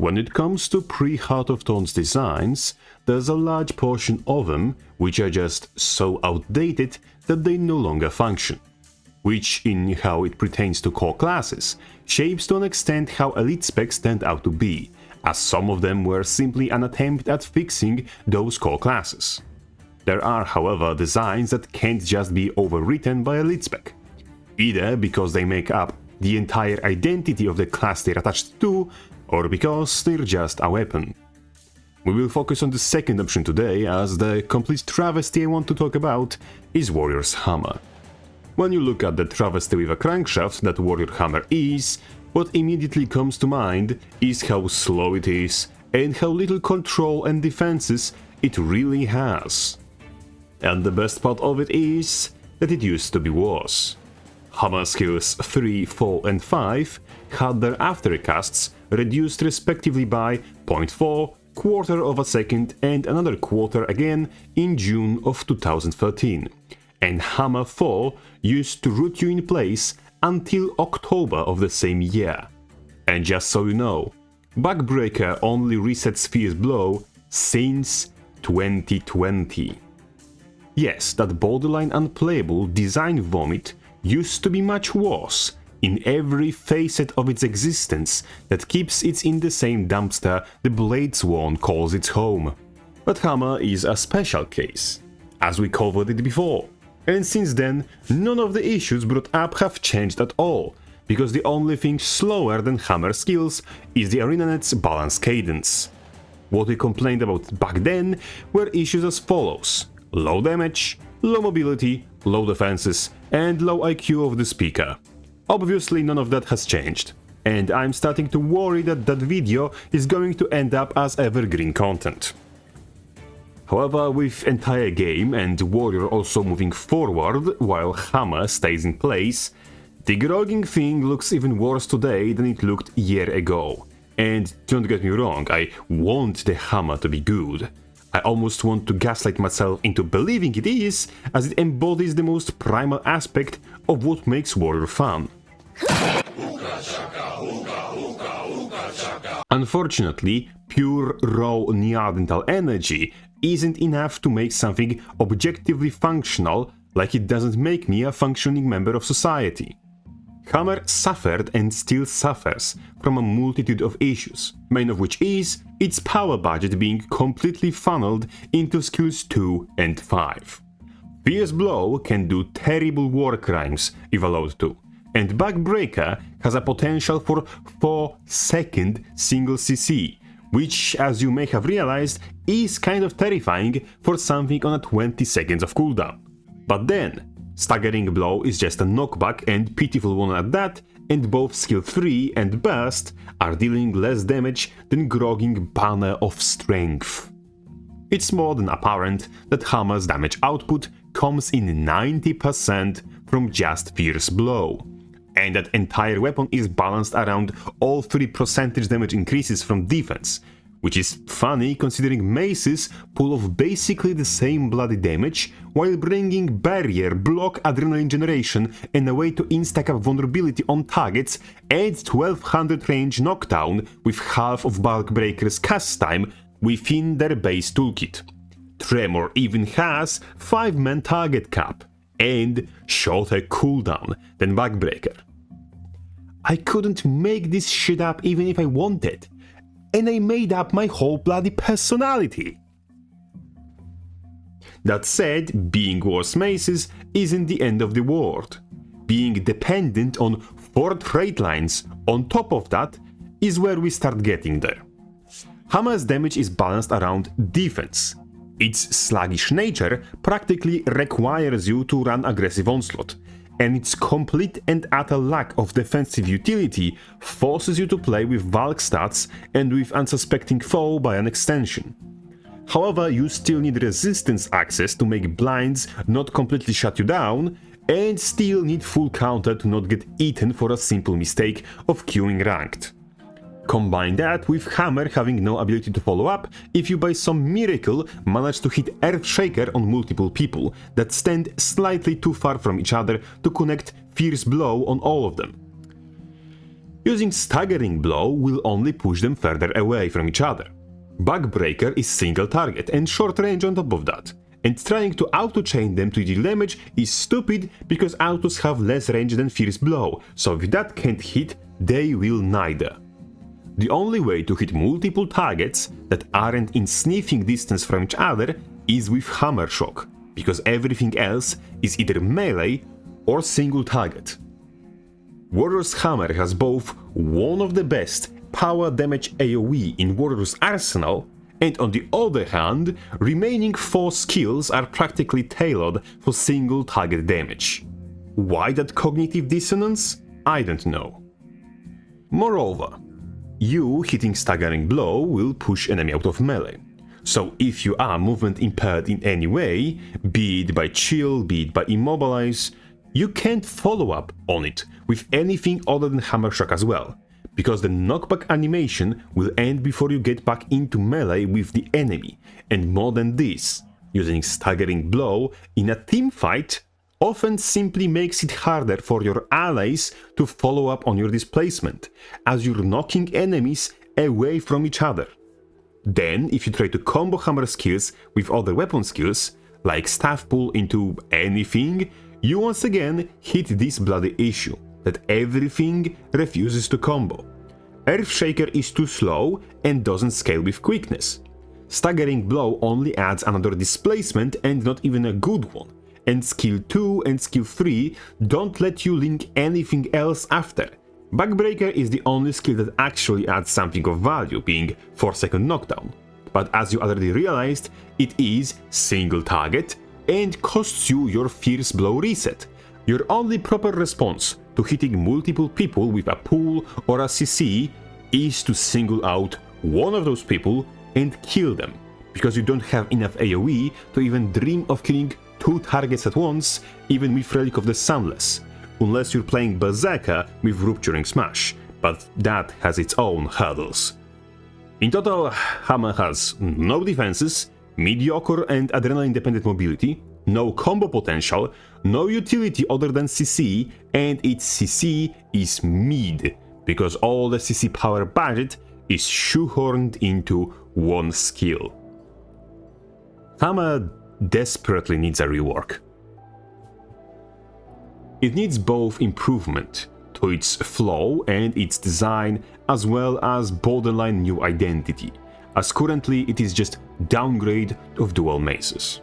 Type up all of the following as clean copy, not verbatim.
when it comes to pre-Heart of Thorns designs, there's a large portion of them which are just so outdated that they no longer function. Which, in how it pertains to core classes, shapes to an extent how elite specs turned out to be, as some of them were simply an attempt at fixing those core classes. There are, however, designs that can't just be overwritten by elite spec, either because they make up the entire identity of the class they're attached to, or because they're just a weapon. We will focus on the second option today, as the complete travesty I want to talk about is Warrior's Hammer. When you look at the travesty with a crankshaft that Warrior Hammer is, what immediately comes to mind is how slow it is and how little control and defenses it really has. And the best part of it is that it used to be worse. Hammer skills 3, 4 and 5 had their aftercasts reduced respectively by 0.4, quarter of a second and another quarter again in June of 2013. And Hammer 4 used to root you in place until October of the same year. And just so you know, Backbreaker only resets Fierce Blow since 2020. Yes, that borderline unplayable design vomit used to be much worse in every facet of its existence that keeps it in the same dumpster the Bladesworn calls its home. But Hammer is a special case, as we covered it before. And since then, none of the issues brought up have changed at all, because the only thing slower than Hammer skills is the ArenaNet's balance cadence. What we complained about back then were issues as follows: low damage, low mobility, low defenses, and low IQ of the speaker. Obviously none of that has changed, and I'm starting to worry that that video is going to end up as evergreen content. However, with entire game and Warrior also moving forward while Hammer stays in place, the grogging thing looks even worse today than it looked a year ago. And don't get me wrong, I want the Hammer to be good. I almost want to gaslight myself into believing it is, as it embodies the most primal aspect of what makes Warrior fun. Unfortunately, pure raw neanderthal energy isn't enough to make something objectively functional, like it doesn't make me a functioning member of society. Hammer suffered and still suffers from a multitude of issues, main of which is its power budget being completely funneled into skills 2 and 5. Fierce Blow can do terrible war crimes if allowed to, and Backbreaker has a potential for 4-second single CC, which, as you may have realized, is kind of terrifying for something on a 20 seconds of cooldown. But then, Staggering Blow is just a knockback and pitiful one at that, and both skill 3 and Burst are dealing less damage than grogging Banner of Strength. It's more than apparent that Hammer's damage output comes in 90% from just Fierce Blow, and that entire weapon is balanced around all 3 percentage damage increases from defense, which is funny considering maces pull off basically the same bloody damage while bringing barrier, block, adrenaline generation, and a way to instack up vulnerability on targets and 1200 range knockdown with half of Backbreaker's cast time within their base toolkit. Tremor even has 5-man target cap and shorter cooldown than Backbreaker. I couldn't make this shit up even if I wanted, and I made up my whole bloody personality. That said, being worse maces isn't the end of the world. Being dependent on 4 trait lines on top of that is where we start getting there. Hammer's damage is balanced around defense. Its sluggish nature practically requires you to run aggressive onslaught, and its complete and utter lack of defensive utility forces you to play with Valk stats and with unsuspecting foe by an extension. However, you still need resistance access to make blinds not completely shut you down, and still need full counter to not get eaten for a simple mistake of queuing ranked. Combine that with Hammer having no ability to follow up if you by some miracle manage to hit Earthshaker on multiple people that stand slightly too far from each other to connect Fierce Blow on all of them. Using Staggering Blow will only push them further away from each other. Backbreaker is single target and short range on top of that, and trying to auto-chain them to deal damage is stupid because autos have less range than Fierce Blow, so if that can't hit, they will neither. The only way to hit multiple targets that aren't in sniffing distance from each other is with Hammer Shock, because everything else is either melee or single target. Warrior's Hammer has both one of the best power damage AoE in Warrior's arsenal, and on the other hand, remaining 4 skills are practically tailored for single target damage. Why that cognitive dissonance? I don't know. Moreover, you hitting Staggering Blow will push enemy out of melee. So if you are movement impaired in any way, be it by chill, be it by immobilize, you can't follow up on it with anything other than Hammer Shock as well, because the knockback animation will end before you get back into melee with the enemy, and more than this, using Staggering Blow in a team fight often simply makes it harder for your allies to follow up on your displacement, as you're knocking enemies away from each other. Then, if you try to combo hammer skills with other weapon skills, like staff pull into anything, you once again hit this bloody issue, that everything refuses to combo. Earthshaker is too slow and doesn't scale with quickness. Staggering Blow only adds another displacement and not even a good one, and skill 2 and skill 3 don't let you link anything else after. Backbreaker is the only skill that actually adds something of value, being 4-second knockdown, but as you already realized, it is single target and costs you your Fierce Blow reset. Your only proper response to hitting multiple people with a pull or a CC is to single out one of those people and kill them, because you don't have enough AoE to even dream of killing 2 targets at once, even with Relic of the Sunless, unless you're playing Berserker with Rupturing Smash, but that has its own hurdles. In total, Hammer has no defenses, mediocre and adrenaline-dependent mobility, no combo potential, no utility other than CC, and its CC is mid, because all the CC power budget is shoehorned into one skill. Hammer desperately needs a rework. It needs both improvement to its flow and its design, as well as borderline new identity, as currently it is just downgrade of dual maces.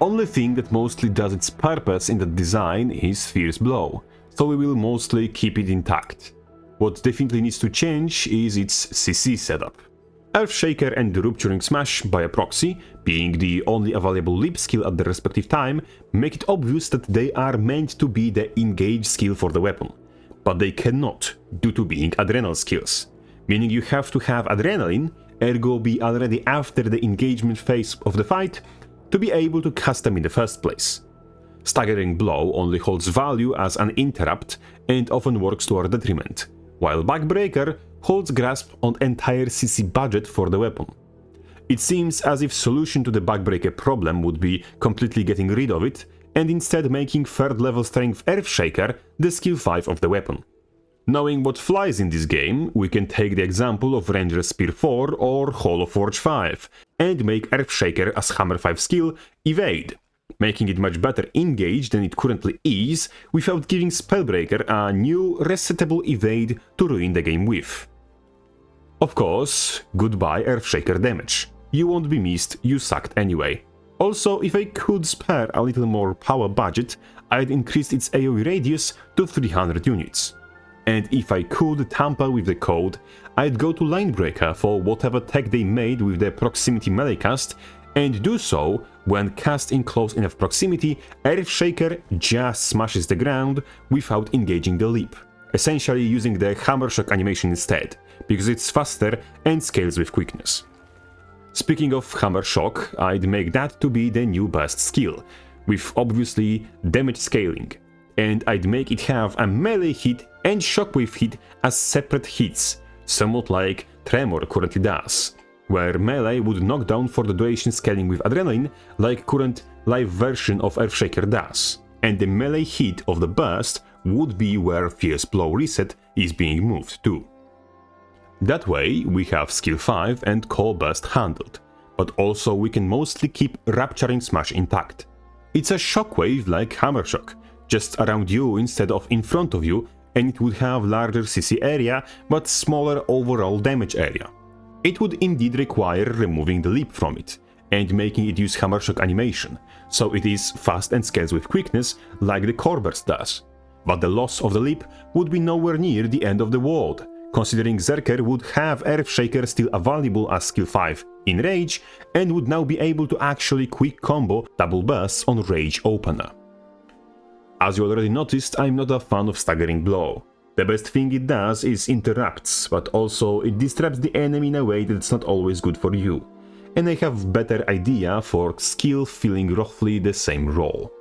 Only thing that mostly does its purpose in the design is Fierce Blow, so we will mostly keep it intact. What definitely needs to change is its CC setup. Earthshaker and Rupturing Smash by a proxy, being the only available leap skill at the respective time, make it obvious that they are meant to be the engage skill for the weapon, but they cannot due to being adrenal skills, meaning you have to have adrenaline, ergo be already after the engagement phase of the fight, to be able to cast them in the first place. Staggering Blow only holds value as an interrupt and often works to our detriment, while Backbreaker holds grasp on entire CC budget for the weapon. It seems as if solution to the Backbreaker problem would be completely getting rid of it, and instead making 3rd level strength Earthshaker the skill 5 of the weapon. Knowing what flies in this game, we can take the example of Ranger Spear 4 or Hollow Forge 5, and make Earthshaker as Hammer 5 skill Evade, making it much better engaged than it currently is, without giving Spellbreaker a new resettable evade to ruin the game with. Of course, goodbye Earthshaker damage. You won't be missed, you sucked anyway. Also, if I could spare a little more power budget, I'd increase its AoE radius to 300 units. And if I could tamper with the code, I'd go to Linebreaker for whatever tech they made with the proximity melee cast, and do so when cast in close enough proximity, Earthshaker just smashes the ground without engaging the leap, essentially using the Hammer Shock animation instead, because it's faster and scales with quickness. Speaking of Hammer Shock, I'd make that to be the new best skill, with obviously damage scaling, and I'd make it have a melee hit and shockwave hit as separate hits, somewhat like Tremor currently does, where melee would knock down for the duration scaling with adrenaline like current live version of Earthshaker does, and the melee hit of the burst would be where Fierce Blow reset is being moved too. That way we have skill 5 and Core Burst handled, but also we can mostly keep Rupturing Smash intact. It's a shockwave like Hammer Shock, just around you instead of in front of you, and it would have larger CC area but smaller overall damage area. It would indeed require removing the leap from it, and making it use Hammer Shock animation, so it is fast and scales with quickness like the Core Burst does. But the loss of the leap would be nowhere near the end of the world, considering Zerker would have Earthshaker still available as skill 5 in Rage, and would now be able to actually quick combo double bursts on Rage Opener. As you already noticed, I'm not a fan of Staggering Blow. The best thing it does is interrupts, but also it disrupts the enemy in a way that's not always good for you. And I have better idea for skill filling roughly the same role.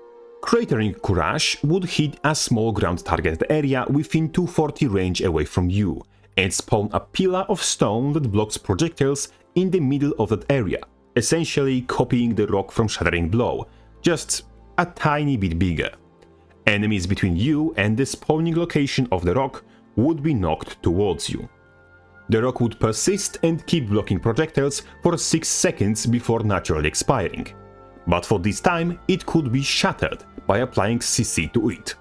Cratering Courage would hit a small ground target area within 240 range away from you, and spawn a pillar of stone that blocks projectiles in the middle of that area, essentially copying the rock from Shattering Blow, just a tiny bit bigger. Enemies between you and the spawning location of the rock would be knocked towards you. The rock would persist and keep blocking projectiles for 6 seconds before naturally expiring, but for this time it could be shattered by applying CC to it.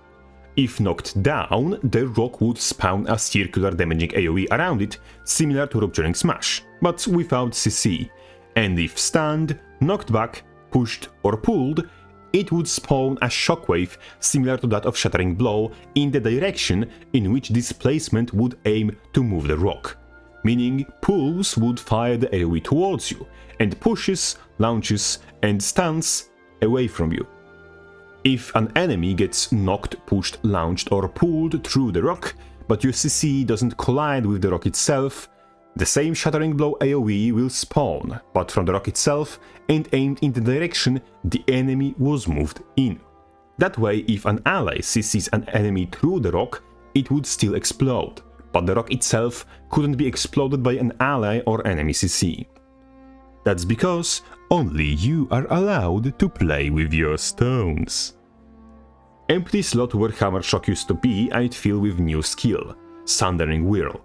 If knocked down, the rock would spawn a circular damaging AoE around it, similar to Rupturing Smash, but without CC, and if stunned, knocked back, pushed or pulled, it would spawn a shockwave similar to that of Shattering Blow in the direction in which displacement would aim to move the rock, meaning pulls would fire the AoE towards you, and pushes, launches and stuns away from you. If an enemy gets knocked, pushed, launched or pulled through the rock, but your CC doesn't collide with the rock itself, the same Shattering Blow AoE will spawn, but from the rock itself and aimed in the direction the enemy was moved in. That way, if an ally CCs an enemy through the rock, it would still explode, but the rock itself couldn't be exploded by an ally or enemy CC. That's because only you are allowed to play with your stones. Empty slot where Hammer Shock used to be, I'd fill with new skill, Sundering Whirl.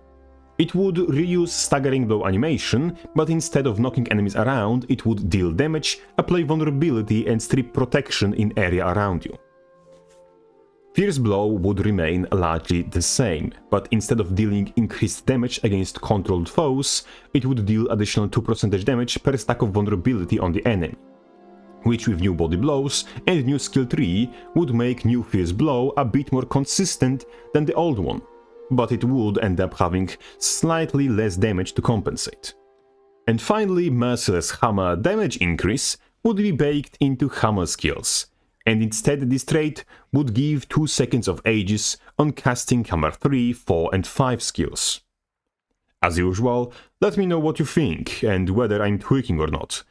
It would reuse Staggering Blow animation, but instead of knocking enemies around, it would deal damage, apply vulnerability and strip protection in area around you. Fierce Blow would remain largely the same, but instead of dealing increased damage against controlled foes, it would deal additional 2% damage per stack of vulnerability on the enemy, which with new body blows and new skill tree would make new Fierce Blow a bit more consistent than the old one, but it would end up having slightly less damage to compensate. And finally, Merciless Hammer damage increase would be baked into hammer skills, and instead this trait would give 2 seconds of Aegis on casting Hammer 3, 4 and 5 skills. As usual, let me know what you think and whether I'm tweaking or not.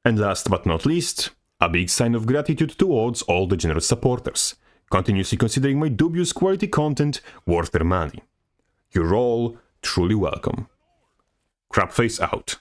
And last but not least, a big sign of gratitude towards all the generous supporters, continuously considering my dubious quality content worth their money. You're all truly welcome. Crabface out.